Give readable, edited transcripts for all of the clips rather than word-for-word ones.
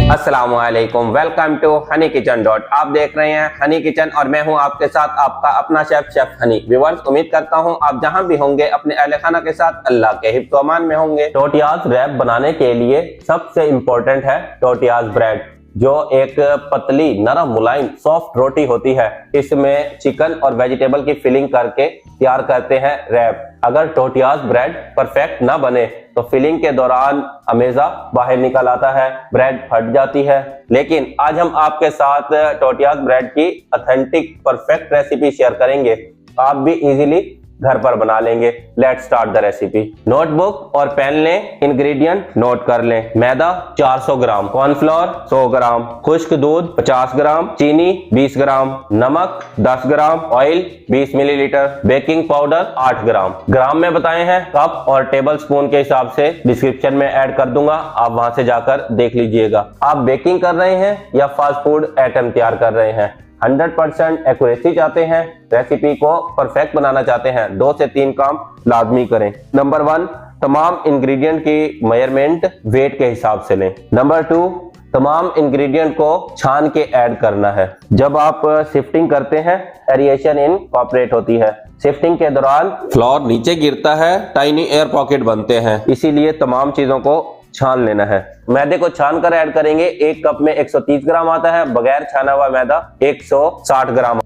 अस्सलामुअलैकुम, welcome to honey kitchen dot. आप देख रहे हैं हनी किचन और मैं हूं आपके साथ आपका अपना शेफ हनी। व्यूअर्स, उम्मीद करता हूं आप जहां भी होंगे अपने अहले खाना के साथ अल्लाह के हिफ्ज़ अमान में होंगे। टोटियाज रैप बनाने के लिए सबसे इम्पोर्टेंट है टोटियाज ब्रेड, जो एक पतली नरम मुलायम सॉफ्ट रोटी होती है। इसमें चिकन और वेजिटेबल की फिलिंग करके तैयार करते हैं रैप। अगर टोटियाज ब्रेड परफेक्ट ना बने तो फिलिंग के दौरान अमेजा बाहर निकल आता है, ब्रेड फट जाती है। लेकिन आज हम आपके साथ टोटियाज ब्रेड की ऑथेंटिक परफेक्ट रेसिपी शेयर करेंगे। आप भी इजीली घर पर बना लेंगे। Let's start the recipe. Notebook और पेन लें, इंग्रेडिएंट नोट कर लें। मैदा 400 ग्राम, कॉर्नफ्लोर 100 ग्राम, खुश्क दूध 50 ग्राम, चीनी 20 ग्राम, नमक 10 ग्राम, ऑयल 20 मिलीलीटर, बेकिंग पाउडर 8 ग्राम। ग्राम में बताए हैं, कप और टेबल स्पून के हिसाब से डिस्क्रिप्शन में ऐड कर दूंगा, आप वहां से जाकर देख लीजिएगा। आप बेकिंग कर रहे हैं या फास्ट फूड आइटम तैयार कर रहे हैं, 100% एक्यूरेसी चाहते हैं, रेसिपी को परफेक्ट बनाना चाहते हैं, 2 से 3 काम लाजमी करें। नंबर 1, तमाम इंग्रेडिएंट की मेजरमेंट वेट के हिसाब से लें। नंबर 2, तमाम इंग्रेडिएंट को छान के ऐड करना है। जब आप शिफ्टिंग करते हैं, एरिएशन इनकॉर्पोरेट होती है। शिफ्टिंग के दौरान फ्लोर नीचे गिरता है, टाइनी एयर पॉकेट बनते हैं, इसीलिए तमाम चीजों को छान लेना है। मैदे को छान कर ऐड करेंगे। 1 कप में 130 ग्राम आता है, बगैर छाना हुआ मैदा 160 ग्राम।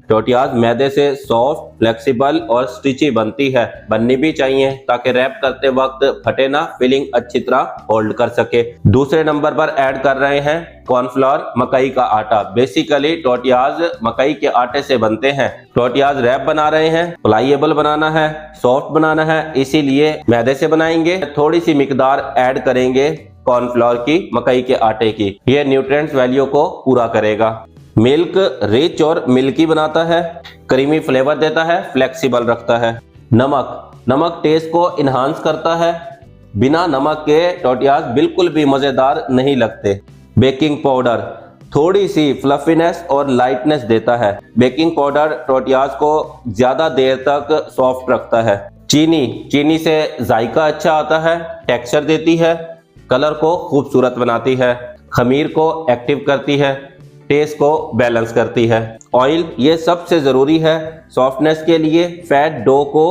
टोटियाज मैदे से सॉफ्ट, फ्लेक्सिबल और स्टिची बनती है, बननी भी चाहिए ताकि रैप करते वक्त फटे ना, फिलिंग अच्छी तरह होल्ड कर सके। दूसरे नंबर पर ऐड कर रहे हैं कॉर्नफ्लोर, मकई का आटा। बेसिकली टोटियाज मकई के आटे से बनते हैं। टोटियाज रैप बना रहे हैं, फ्लाईएबल बनाना है, सॉफ्ट बनाना है, इसीलिए मैदे से बनाएंगे। थोड़ी सी मिकदार ऐड करेंगे कॉर्नफ्लोर की, मकई के आटे की, ये न्यूट्रिएंट्स वैल्यू को पूरा करेगा। मिल्क रिच और मिल्की बनाता है, क्रीमी फ्लेवर देता है, फ्लेक्सिबल रखता है। नमक टेस्ट को इन्हांस करता है, बिना नमक के टोटियाज बिल्कुल भी मजेदार नहीं लगते। बेकिंग पाउडर थोड़ी सी फ्लफीनेस और लाइटनेस देता है। बेकिंग पाउडर टोटियाज को ज्यादा देर तक सॉफ्ट रखता है। चीनी से जायका अच्छा आता है, टेक्सचर देती है, कलर को खूबसूरत बनाती है, खमीर को एक्टिव करती है, टेस्ट को बैलेंस करती है। ऑयल ये सबसे जरूरी है सॉफ्टनेस के लिए, फैट डो को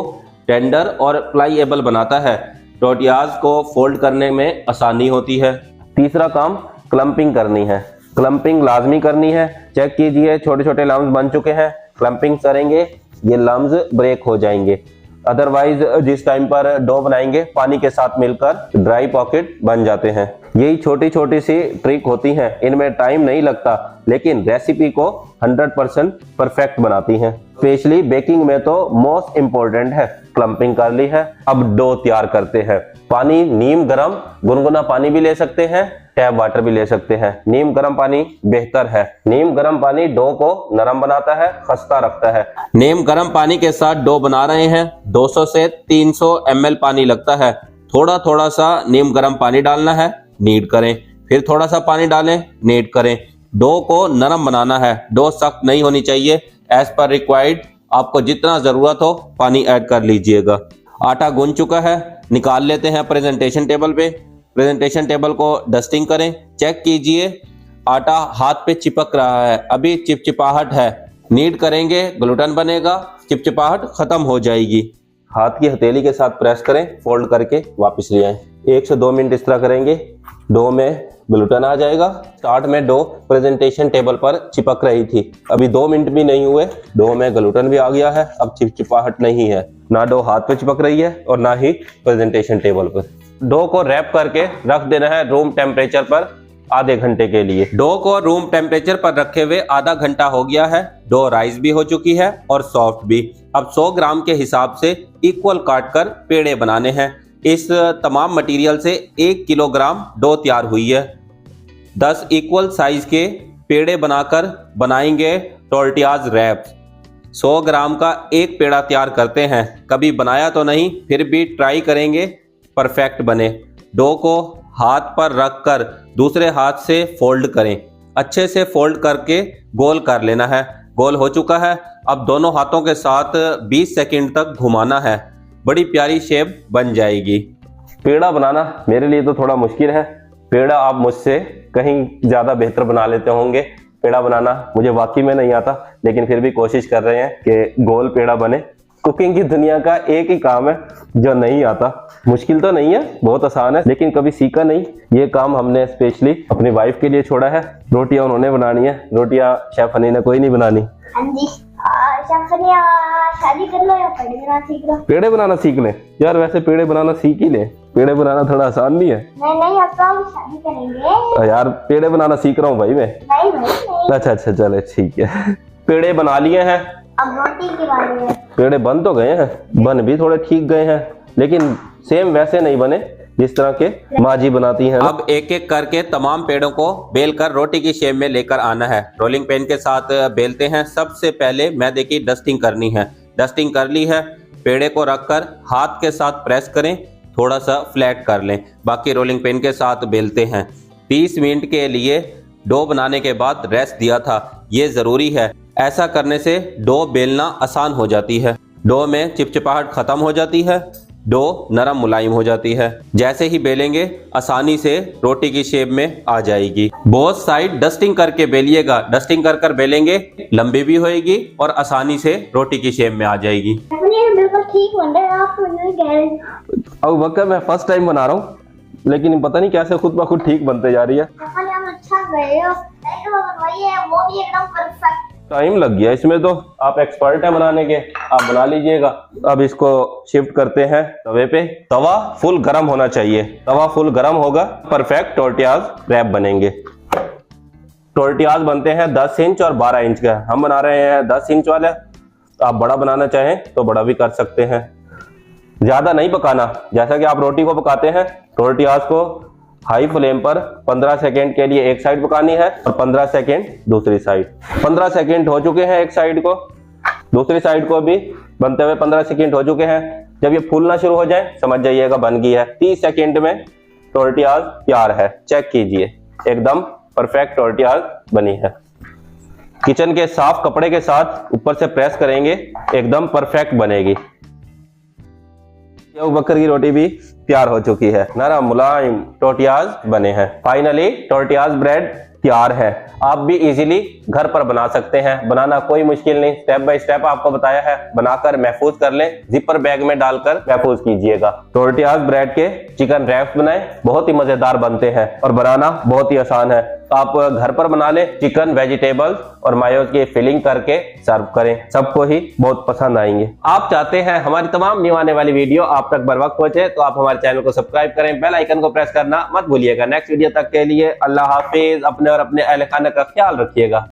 टेंडर और फ्लाईएबल बनाता है, टोटियाज को फोल्ड करने में आसानी होती है। तीसरा काम क्लम्पिंग करनी है, क्लम्पिंग लाजमी करनी है। चेक कीजिए, छोटे छोटे लम्स बन चुके हैं। क्लम्पिंग करेंगे, ये लम्स ब्रेक हो जाएंगे। अदरवाइज जिस टाइम पर डो बनाएंगे पानी के साथ मिलकर ड्राई पॉकेट बन जाते हैं। यही छोटी छोटी सी ट्रिक होती हैं, इनमें टाइम नहीं लगता, लेकिन रेसिपी को 100% परफेक्ट बनाती हैं। स्पेशली बेकिंग में तो मोस्ट इम्पोर्टेंट है। क्लम्पिंग कर ली है, अब डो तैयार करते हैं। पानी नीम गरम, गुनगुना पानी भी ले सकते हैं, टैप वाटर भी ले सकते हैं। नीम गरम पानी बेहतर है। नीम गरम पानी डो को नरम बनाता है, खस्ता रखता है। नीम गरम पानी के साथ डो बना रहे हैं, 200 से 300 ml पानी लगता है। थोड़ा थोड़ा सा नीम गरम पानी डालना है, नीड करें, फिर थोड़ा सा पानी डालें, नीड करें। डो को नरम बनाना है, डो सख्त नहीं होनी चाहिए। एज पर रिक्वायर्ड आपको जितना जरूरत हो पानी ऐड कर लीजिएगा। आटा गूंथ चुका है, निकाल लेते हैं प्रेजेंटेशन टेबल पे। प्रेजेंटेशन टेबल को डस्टिंग करें, चेक कीजिए आटा हाथ पे चिपक रहा है, अभी चिपचिपाहट है, नीड करेंगे, ग्लूटेन बनेगा, चिपचिपाहट खत्म हो जाएगी। हाथ की हथेली के साथ प्रेस करें, फोल्ड करके वापस ले आएं। 1 से 2 मिनट इस तरह करेंगे, डो में ग्लूटेन आ जाएगा। स्टार्ट में डो प्रेजेंटेशन टेबल पर चिपक रही थी, अभी 2 मिनट भी नहीं हुए, डो में ग्लूटेन भी आ गया है, अब चिपचिपाहट नहीं है, ना डो हाथ पे चिपक रही है और ना ही प्रेजेंटेशन टेबल पर। डो को रैप करके रख देना है रूम टेम्परेचर पर आधे घंटे के लिए। डो को रूम टेम्परेचर पर रखे हुए आधा घंटा हो गया है, डो राइस भी हो चुकी है और सॉफ्ट भी। अब 100 ग्राम के हिसाब से इक्वल काट कर पेड़े बनाने हैं। इस तमाम मटेरियल से 1 किलोग्राम डो तैयार हुई है। 10 इक्वल साइज के पेड़े बनाकर बनाएंगे टोटियाज रैप। 100 ग्राम का एक पेड़ा तैयार करते हैं, कभी बनाया तो नहीं, फिर भी ट्राई करेंगे परफेक्ट बने। डो को हाथ पर रखकर दूसरे हाथ से फोल्ड करें, अच्छे से फोल्ड करके गोल कर लेना है। गोल हो चुका है, अब दोनों हाथों के साथ 20 सेकंड तक घुमाना है, बड़ी प्यारी शेप बन जाएगी। पेड़ा बनाना मेरे लिए तो थोड़ा मुश्किल है, पेड़ा आप मुझसे कहीं ज्यादा बेहतर बना लेते होंगे। पेड़ा बनाना मुझे वाकई में नहीं आता, लेकिन फिर भी कोशिश कर रहे हैं कि गोल पेड़ा बने। कुकिंग की दुनिया का एक ही काम है जो नहीं आता। मुश्किल तो नहीं है, बहुत आसान है, लेकिन कभी सीखा नहीं। ये काम हमने स्पेशली अपनी वाइफ के लिए छोड़ा है। रोटियां उन्होंने बनानी है, रोटियां शेफ हनी ने कोई नहीं बनानी। हाँ जी, शेफ हनी शादी कर लो या पेड़े बनाना सीख लो। पेड़े बनाना सीख ले यार, वैसे पेड़े बनाना सीख ही ले, पेड़े बनाना थोड़ा आसान नहीं है। नहीं अब तो हम शादी करेंगे यार पेड़े बनाना सीख रहा हूँ भाई मैं। नहीं नहीं। अच्छा चले ठीक है। पेड़े बना लिए हैं, अब रोटी की बारी है। पेड़े बन तो गए हैं, बन भी थोड़े ठीक गए हैं, लेकिन सेम वैसे नहीं बने जिस तरह के माँ जी बनाती हैं। अब एक एक करके तमाम पेड़ों को बेलकर रोटी की शेप में लेकर आना है। रोलिंग पेन के साथ बेलते हैं। सबसे पहले मैदे की डस्टिंग करनी है। डस्टिंग कर ली है, पेड़े को रखकर हाथ के साथ प्रेस करें, थोड़ा सा फ्लैट कर लें। बाकी रोलिंग पेन के साथ बेलते हैं। 30 मिनट के लिए डो बनाने के बाद रेस्ट दिया था, ये जरूरी है। ऐसा करने से डो बेलना आसान हो जाती है, डो में चिपचिपाहट खत्म हो जाती है, डो नरम मुलायम हो जाती है। जैसे ही बेलेंगे आसानी से रोटी की शेप में आ जाएगी। बोथ साइड डस्टिंग करके बेलिएगा, डस्टिंग कर कर बेलेंगे, लंबी भी होएगी और आसानी से रोटी की शेप में आ जाएगी। बिल्कुल ठीक बन रहा है, आप मुझे कह रहे हैं। अब वक्त मैं फर्स्ट टाइम बना रहा हूँ, लेकिन पता नहीं कैसे खुद ब खुद ठीक बनते जा रही है। अच्छा गए हो, वो भी एकदम परफेक्ट। टाइम लग गया इसमें, तो आप एक्सपर्ट हैं बनाने के, आप बना लीजिएगा। अब इसको शिफ्ट करते हैं तवे पे। तवा फुल गरम होना चाहिए, तवा फुल गरम होगा, परफेक्ट टोर्टियाज रैप बनेंगे। टोर्टियाज बनते हैं 10 इंच और 12 इंच का। हम बना रहे हैं 10 इंच वाला। आप बड़ा बनाना चाहें तो बड़ा भी कर सकते हैं। ज्यादा नहीं पकाना, जैसा कि आप रोटी को पकाते हैं, टोर्टियाज को हाई फ्लेम पर 15 सेकेंड के लिए एक साइड पकानी है और 15 सेकेंड दूसरी साइड। 15 सेकेंड हो चुके हैं एक साइड को, दूसरी साइड को भी बनते हुए 15 सेकेंड हो चुके हैं। जब ये फूलना शुरू हो जाए समझ जाइएगा बन गई है। 30 सेकेंड में टोर्टियाज तैयार है। चेक कीजिए, एकदम परफेक्ट टोर्टियाज बनी है। किचन के साफ कपड़े के साथ ऊपर से प्रेस करेंगे, एकदम परफेक्ट बनेगी। अबू बकर की रोटी भी तैयार हो चुकी है, नरम मुलायम टोर्टियाज बने हैं। फाइनली टोर्टियाज ब्रेड तैयार है। आप भी इजीली घर पर बना सकते हैं, बनाना कोई मुश्किल नहीं। स्टेप बाय स्टेप आपको बताया है, बनाकर महफूज कर लें, जिपर बैग में डालकर महफूज कीजिएगा। टोर्टियाज ब्रेड के चिकन रैप्स बनाएं, बहुत ही मजेदार बनते हैं और बनाना बहुत ही आसान है। आप घर पर बना लें, चिकन, वेजिटेबल्स और मायोज की फिलिंग करके सर्व करें, सबको ही बहुत पसंद आएंगे। आप चाहते हैं हमारी तमाम न्यू आने वाली वीडियो आप तक बर वक्त पहुंचे, तो आप हमारे चैनल को सब्सक्राइब करें, बेल आइकन को प्रेस करना मत भूलिएगा। नेक्स्ट वीडियो तक के लिए अल्लाह हाफिज। अपने और अपने अहल खाना का ख्याल रखिएगा।